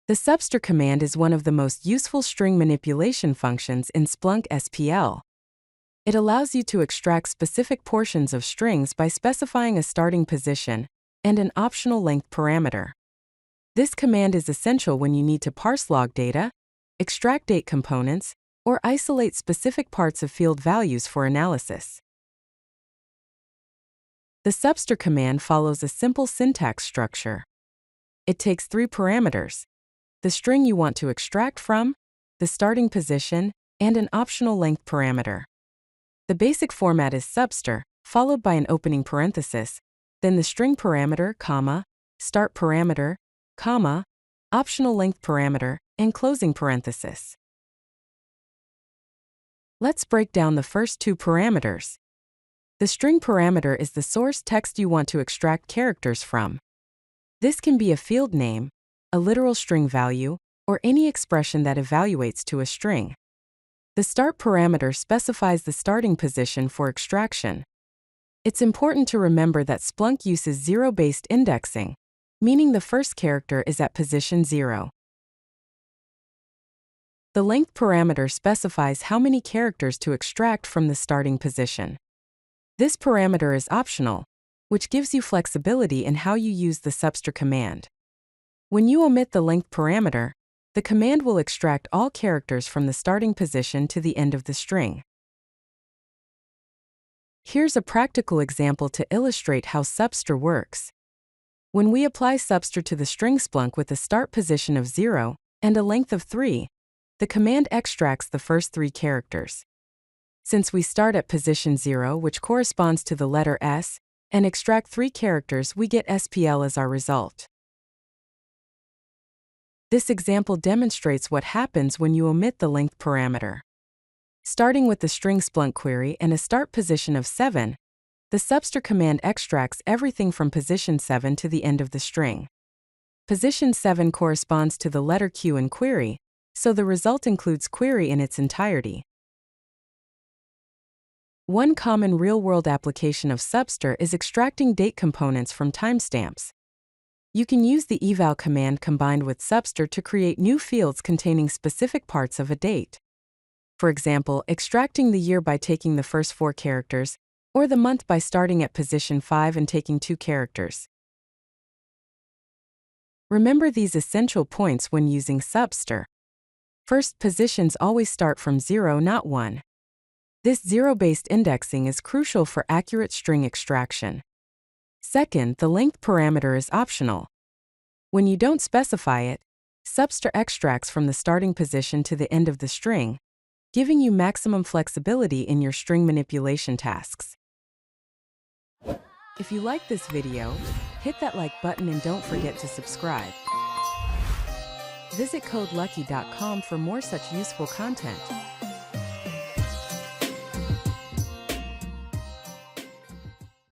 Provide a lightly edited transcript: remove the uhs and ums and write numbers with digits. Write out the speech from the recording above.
The substr command is one of the most useful string manipulation functions in Splunk SPL. It allows you to extract specific portions of strings by specifying a starting position and an optional length parameter. This command is essential when you need to parse log data, extract date components, or isolate specific parts of field values for analysis. The substr command follows a simple syntax structure. It takes three parameters: the string you want to extract from, the starting position, and an optional length parameter. The basic format is substr, followed by an opening parenthesis, then the string parameter, comma, start parameter, comma, optional length parameter, and closing parenthesis. Let's break down the first two parameters. The string parameter is the source text you want to extract characters from. This can be a field name, a literal string value, or any expression that evaluates to a string. The start parameter specifies the starting position for extraction. It's important to remember that Splunk uses zero-based indexing, meaning the first character is at position 0. The length parameter specifies how many characters to extract from the starting position. This parameter is optional, which gives you flexibility in how you use the substr command. When you omit the length parameter, the command will extract all characters from the starting position to the end of the string. Here's a practical example to illustrate how substr works. When we apply substr to the string Splunk with a start position of 0 and a length of 3, the command extracts the first 3 characters. Since we start at position 0, which corresponds to the letter S, and extract 3 characters, we get SPL as our result. This example demonstrates what happens when you omit the length parameter. Starting with the string Splunk query and a start position of 7, the substr command extracts everything from position 7 to the end of the string. Position 7 corresponds to the letter Q in query, so the result includes query in its entirety. One common real-world application of substr is extracting date components from timestamps. You can use the eval command combined with substr to create new fields containing specific parts of a date. For example, extracting the year by taking the first 4 characters, or the month by starting at position 5 and taking 2 characters. Remember these essential points when using substr. First, positions always start from 0, not 1. This zero-based indexing is crucial for accurate string extraction. Second, the length parameter is optional. When you don't specify it, substr extracts from the starting position to the end of the string, giving you maximum flexibility in your string manipulation tasks. If you like this video, hit that like button and don't forget to subscribe. Visit CodeLucky.com for more such useful content.